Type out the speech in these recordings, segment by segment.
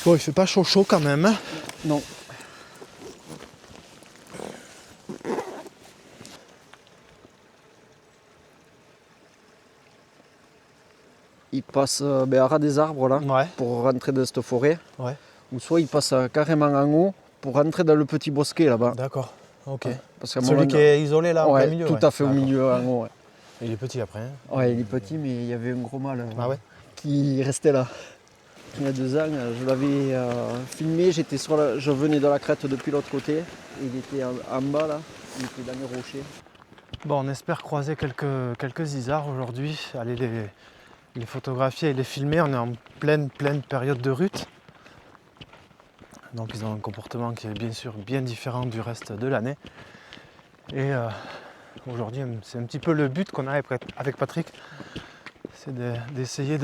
Bon, il fait pas chaud quand même. Hein. Non. Il passe à ras des arbres là, Ouais. pour rentrer dans cette forêt. Ouais. Ou soit il passe carrément en haut pour rentrer dans le petit bosquet là-bas. D'accord. Ok. Parce qu'à un Celui moment... qui est isolé là, en Ouais, plein milieu. tout à fait au milieu en haut. Ouais. Il est petit après. Hein. Ouais, il est petit, mais il y avait un gros mâle Ah ouais. qui restait là. Il y a 2 ans, je l'avais filmé, je venais de la crête depuis l'autre côté. Il était en bas là, il était dans les rochers. Bon, on espère croiser quelques isards aujourd'hui, aller les photographier et les filmer. On est en pleine période de rut. Donc ils ont un comportement qui est bien sûr bien différent du reste de l'année. Et aujourd'hui, c'est un petit peu le but qu'on a avec Patrick, c'est d'essayer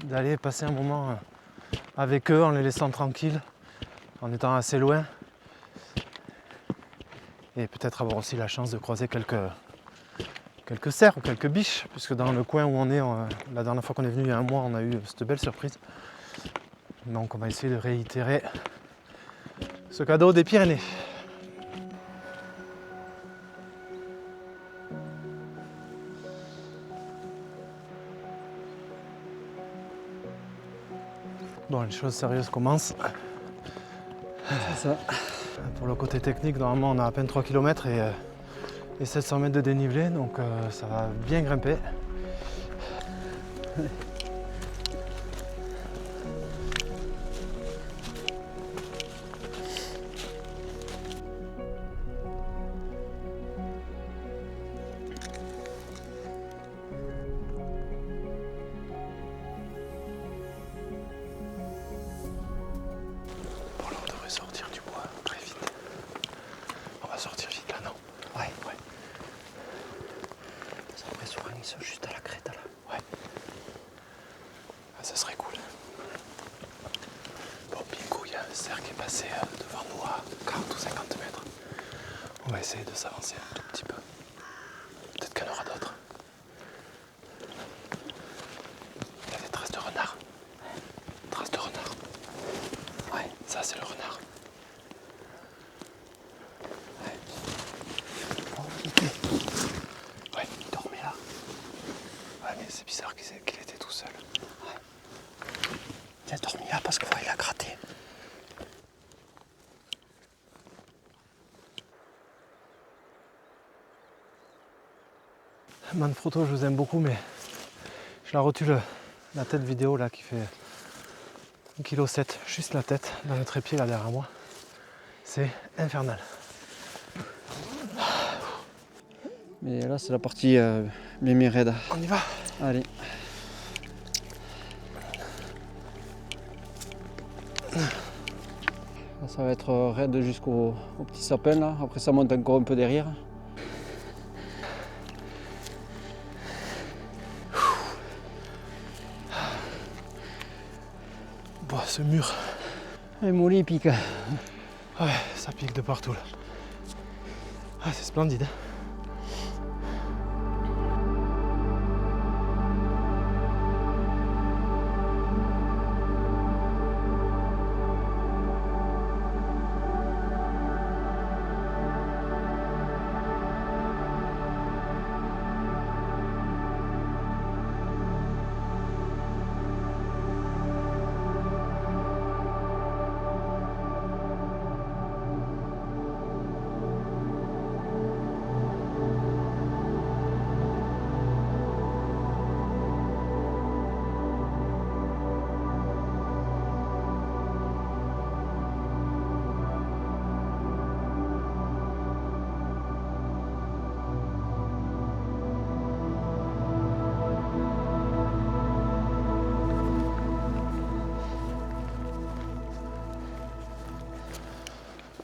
d'aller passer un moment avec eux en les laissant tranquilles, en étant assez loin. Et peut-être avoir aussi la chance de croiser quelques cerfs ou quelques biches, puisque dans le coin où on est, la dernière fois qu'on est venu il y a un mois, on a eu cette belle surprise. Donc on va essayer de réitérer ce cadeau des Pyrénées. Bon, les choses sérieuses commencent. C'est ça. Pour le côté technique, normalement on a à peine 3 km et 700 mètres de dénivelé, donc ça va bien grimper. Bon là on devrait sortir du bois très vite. On va sortir vite là, non? Ouais. Après souvent ils sont juste à la crête là. Ouais. Ah, ça serait cool. Bon, bingo, il y a un cerf qui est passé devant nous à 40 ou 50 mètres. On va essayer de s'avancer un tout petit peu. Peut-être qu'il y en aura d'autres. Il y a des traces de renard. Traces de renard. Ouais, ça c'est le renard. Ouais, il dormait là. Ouais, mais c'est bizarre qu'il était tout seul. Il a dormi là parce qu'il a gratté. Manfrotto, je vous aime beaucoup, mais je la rotule la tête vidéo là qui fait 1,7 kg, juste la tête, dans le trépied là derrière moi. C'est infernal. Mais là c'est la partie bien raide. On y va. Allez. Là, ça va être raide jusqu'au petit sapin là. Après ça monte encore un peu derrière. Bon, ce mur, Et mollet il pique. ouais, ça pique de partout là. Ah, c'est splendide.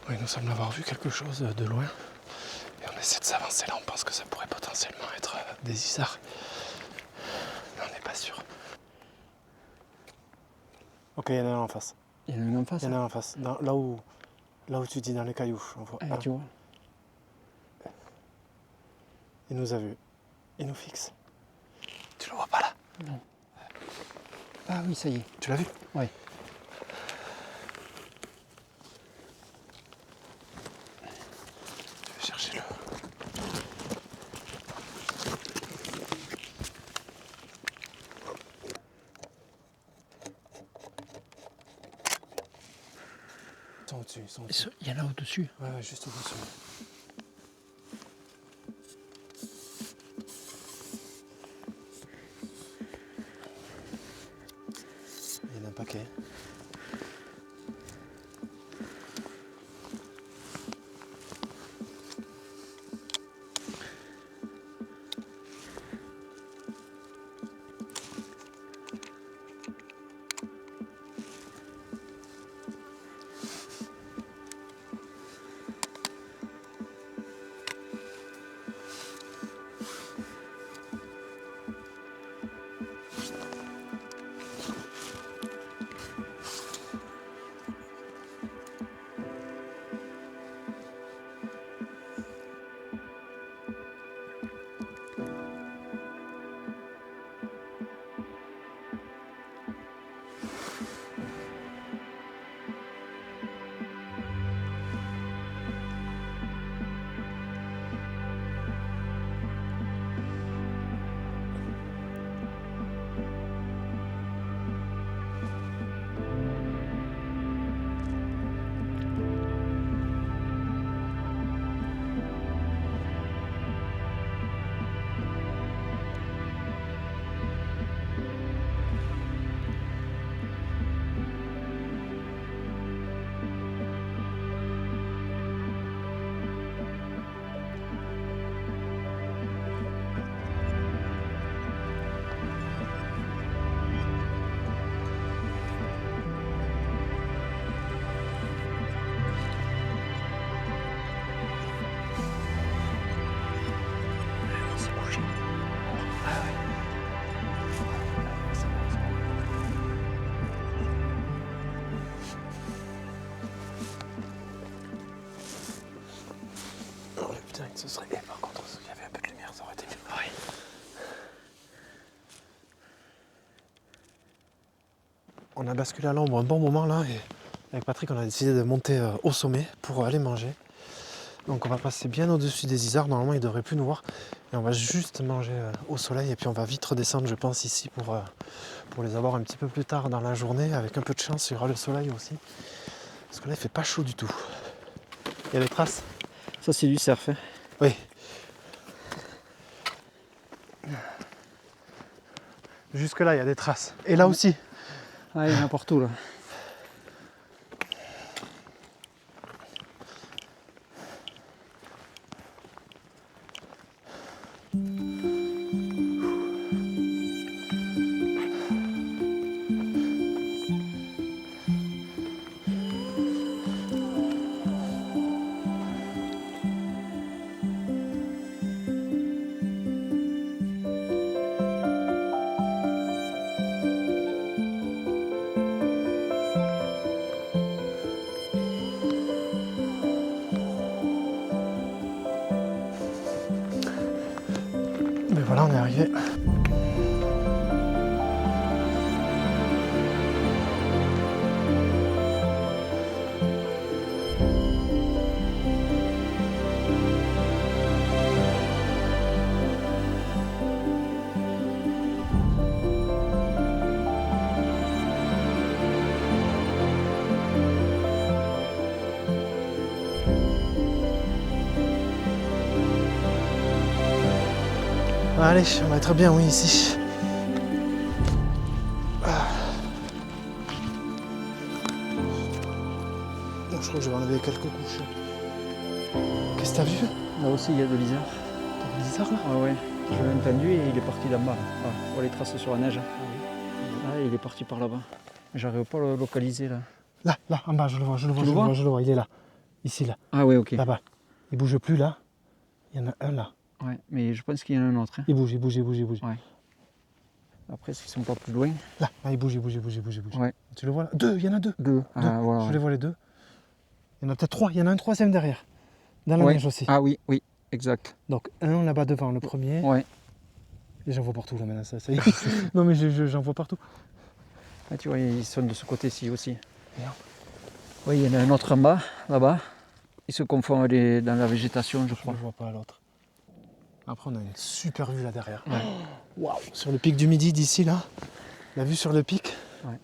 Oui, nous semble avoir vu quelque chose de loin. Et on essaie de s'avancer là, on pense que ça pourrait potentiellement être des isards. Mais on n'est pas sûr. Ok, il y en a un en face. Il y en a une en face. Il y en a un en face. Là où tu dis dans les cailloux, on voit. Ah, tu vois. Il nous a vus. Il nous fixe. Tu le vois pas là? Non. Ah oui, ça y est. Tu l'as vu? Ouais. Ils sont au-dessus, ils sont au-dessus. Il y en a au-dessus. Ouais, ouais, juste au-dessus. Il y en a un paquet. Putain, ce serait. Et par contre, s'il y avait un peu de lumière, ça aurait été mieux. Oui. On a basculé à l'ombre un bon moment là et avec Patrick on a décidé de monter au sommet pour aller manger. Donc on va passer bien au-dessus des isards, normalement ils ne devraient plus nous voir. Et on va juste manger au soleil et puis on va vite redescendre je pense ici pour les avoir un petit peu plus tard dans la journée. Avec un peu de chance il y aura le soleil aussi. Parce que là il fait pas chaud du tout. Il y a des traces. Ça c'est du surf. Hein. Oui. Jusque là il y a des traces. Et là aussi. Ah, il y en a partout là. Mais voilà on est arrivé. Allez, on va être bien oui ici. Bon, je crois que je vais enlever quelques couches. Qu'est-ce que t'as vu? Là aussi il y a de l'isard. T'as vu l'isard là? Ah ouais. Je l'ai entendu et il est parti d'en bas. Ah, on voit les traces sur la neige. Ah, il est parti par là-bas. J'arrive pas à le localiser là. Là, en bas, je le vois, je le vois, Tu je le le vois vois, je le vois, il est là. Ici, là, Ah ouais, ok. là-bas. Il bouge plus là. Il y en a un là. Ouais, mais je pense qu'il y en a un autre. Hein. Il bouge, il bouge, il bouge, il bouge. Ouais. Après, s'ils sont pas plus loin. Là, il bouge, il bouge, il bouge, il bouge, il bouge. Ouais. Tu le vois là? Deux, il y en a deux. Deux. Ah, voilà, Je ouais. les vois les deux. Il y en a peut-être trois, il y en a un troisième derrière. Dans la Ouais. neige aussi. Ah oui, oui, exact. Donc un là-bas devant, le premier. Ouais. Et j'en vois partout là maintenant, ça y est. Non mais j'en vois partout. Ah, tu vois, ils sont de ce côté-ci aussi. Merde. Oui, il y en a un autre en bas, là-bas. Ils se confondent dans la végétation, je Je crois. ne vois pas l'autre. Après on a une super vue là derrière. Ouais. Waouh. Sur le pic du Midi d'ici là. La vue sur le pic. Ouais.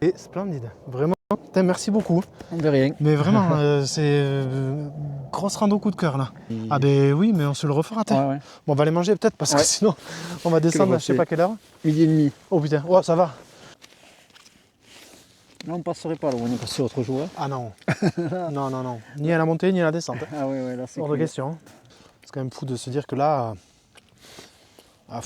Et splendide. Vraiment. Putain, merci beaucoup. De rien. Mais vraiment, c'est grosse rando coup de cœur là. Ah ben oui, mais on se le refera. Ouais. Bon, on va aller manger peut-être parce que sinon on va descendre à je sais pas quelle heure. 12h30. Oh putain, oh ça va. Là on passerait pas là, on est passé autre jour. Ah non. non. Ni à la montée ni à la descente. Ah ouais, là c'est Hors de question. C'est quand même fou de se dire que là, à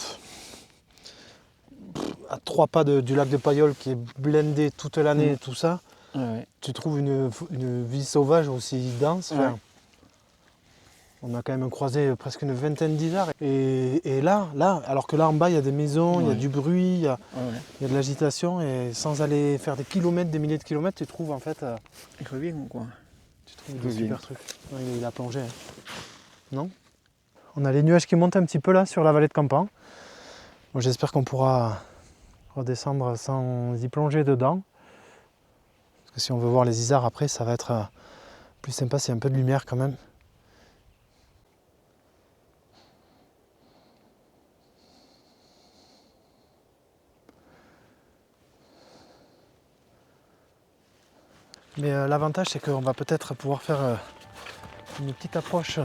3 pas du lac de Payolle qui est blindé toute l'année et tout ça, tu trouves une vie sauvage aussi dense. Enfin, on a quand même croisé presque une vingtaine d'isards. Et là, alors que là en bas il y a des maisons, il y a du bruit, il y a de l'agitation, et sans aller faire des kilomètres, des milliers de kilomètres, tu trouves en fait. Il revient ou quoi? Tu trouves des super trucs. Ouais, il a plongé. Hein. Non? On a les nuages qui montent un petit peu là sur la vallée de Campan. Bon, j'espère qu'on pourra redescendre sans y plonger dedans. Parce que si on veut voir les isards après, ça va être plus sympa s'il y a un peu de lumière quand même. Mais l'avantage c'est qu'on va peut-être pouvoir faire une petite approche,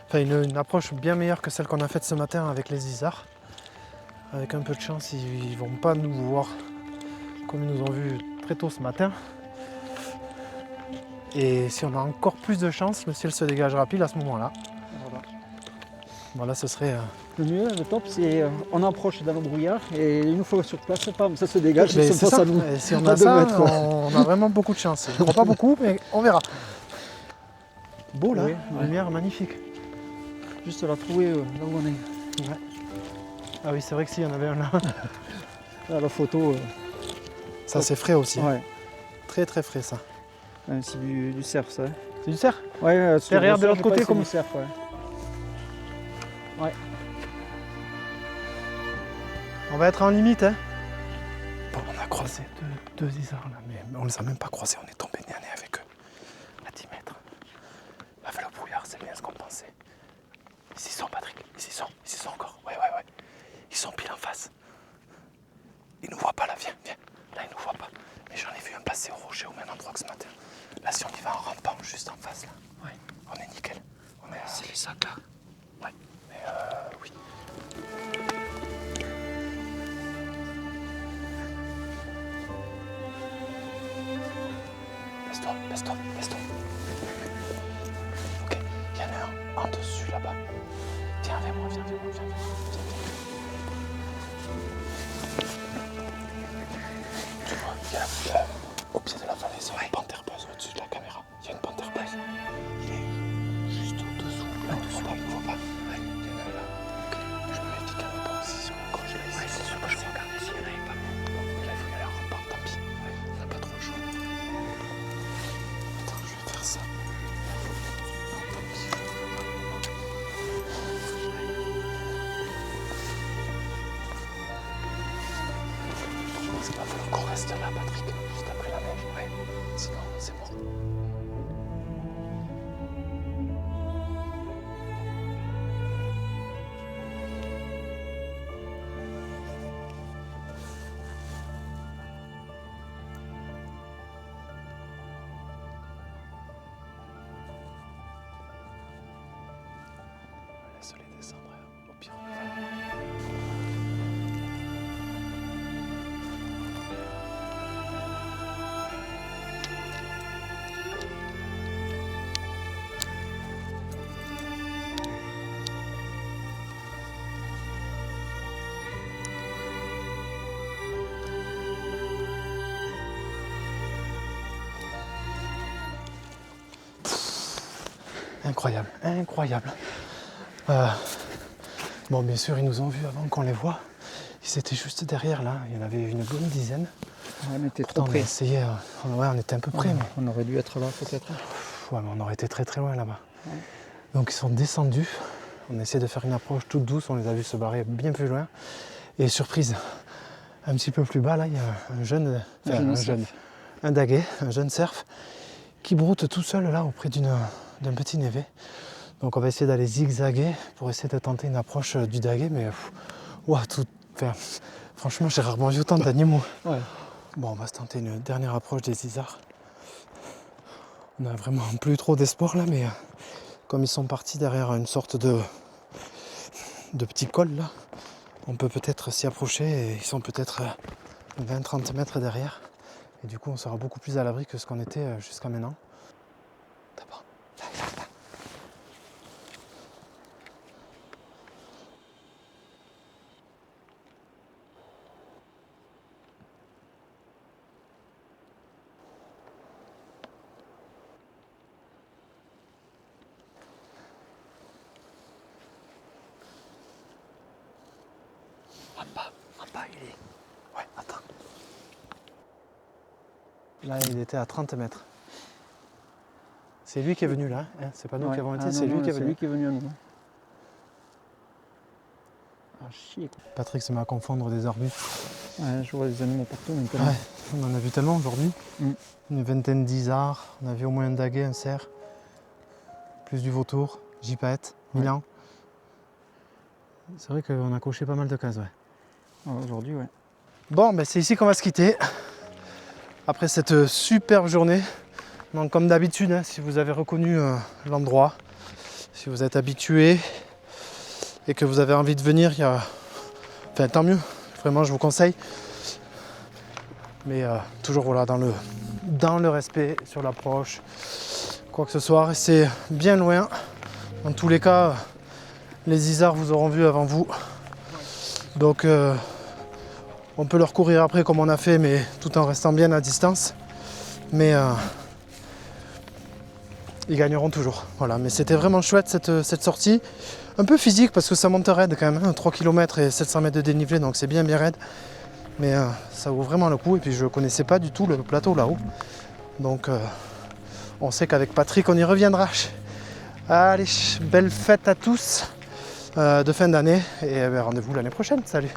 enfin une approche bien meilleure que celle qu'on a faite ce matin avec les isards. Avec un peu de chance, ils vont pas nous voir comme ils nous ont vus très tôt ce matin. Et si on a encore plus de chance, le ciel se dégagera pile à ce moment-là. Voilà, ce serait... Le mieux, le top, c'est on approche dans le brouillard et une fois sur place, ça se dégage mais et c'est ça passe ça. à nous. Et si on a ça, on a vraiment beaucoup de chance. Je ne crois pas beaucoup, mais on verra. Beau là, lumière magnifique. Juste la trouver là où on est. Ouais. Ah oui, c'est vrai que s'il y en avait un là. Là, la photo. Ça c'est frais aussi. Ouais. Très très frais ça. C'est du cerf ça. C'est du cerf? Ouais, derrière de l'autre côté comme du cerf, ouais. On va être en limite, hein. Bon, on a croisé deux isards là, mais on les a même pas croisés, on est tombé nez à nez avec eux. À 10 mètres. Avec le brouillard, c'est bien ce qu'on pensait. Ils y sont, Patrick, ils y sont encore. Ouais. Ils sont pile en face. Ils nous voient pas là, viens. Là, ils nous voient pas. Mais j'en ai vu un passer au rocher au même endroit que ce matin. Là, si on y va en rampant juste en face, là, on est nickel. C'est les sacs là. Ouais, mais oui. Baisse-toi. Ok, il y en a un en dessus là-bas. Viens avec moi, viens. Tu vois, il y a au pied de la falaise, une panthère buzz au-dessus de la caméra. Il y a une panthère buzz. Il est juste au-dessous. Là, il ne voit pas. Il y en a là. Okay. Je me méfie quand même pas aussi sur la gauche là. Ouais, c'est sûr que je regarde s'il y en avait pas. Bon, là, il faut y aller en rampant, tant pis. On n'a pas trop le choix. Attends, je vais faire ça. Non, tant pis, je vais pas. Je pense qu'il va falloir qu'on reste là, Patrick, juste après la neige. Ouais, sinon, c'est mort. Laisse-les descendre, au pire on y va. Incroyable. Bon, bien sûr, ils nous ont vus avant qu'on les voie. Ils étaient juste derrière là, il y en avait une bonne dizaine. On était Pourtant, trop près. on était un peu près, mais... On aurait dû être là peut-être. Ouais, mais on aurait été très très loin là-bas. Ouais. Donc ils sont descendus. On essaie de faire une approche toute douce, on les a vus se barrer bien plus loin. Et surprise, un petit peu plus bas là, il y a un daguet, un jeune cerf, qui broute tout seul là auprès d'un petit névé. Donc on va essayer d'aller zigzaguer pour essayer de tenter une approche du daguet, mais franchement j'ai rarement vu autant d'animaux. Ouais. Bon, on va se tenter une dernière approche des isards. On n'a vraiment plus trop d'espoir là, mais comme ils sont partis derrière une sorte de petit col là, on peut peut-être s'y approcher et ils sont peut-être 20-30 mètres derrière. Et du coup, on sera beaucoup plus à l'abri que ce qu'on était jusqu'à maintenant. D'abord, là. En bas, il est. Ouais, attends. Là, il était à 30 mètres. C'est lui qui est venu là, hein. C'est pas nous qui avons été, c'est lui qui est venu. C'est lui qui est venu à nous. Ah chier. Patrick se met à confondre des arbustes. Ouais, je vois les animaux partout maintenant. Ouais, on en a vu tellement aujourd'hui. Mm. Une vingtaine d'isards, on a vu au moins un daguet, un cerf, plus du vautour, gypaète, milan. C'est vrai qu'on a coché pas mal de cases, ouais. Ah, aujourd'hui, ouais. Bon, ben c'est ici qu'on va se quitter. Après cette superbe journée. Donc comme d'habitude, hein, si vous avez reconnu l'endroit, si vous êtes habitué et que vous avez envie de venir, enfin, tant mieux. Vraiment, je vous conseille. Mais toujours voilà, dans le respect sur l'approche, quoi que ce soit, restez bien loin. Dans tous les cas, les isards vous auront vu avant vous. Donc on peut leur courir après comme on a fait, mais tout en restant bien à distance. Mais ils gagneront toujours. Voilà, mais c'était vraiment chouette cette sortie. Un peu physique parce que ça monte raide quand même, hein, 3 km et 700 mètres de dénivelé, donc c'est bien raide. Mais ça vaut vraiment le coup. Et puis je ne connaissais pas du tout le plateau là-haut. Donc on sait qu'avec Patrick on y reviendra. Allez, belle fête à tous de fin d'année et rendez-vous l'année prochaine. Salut!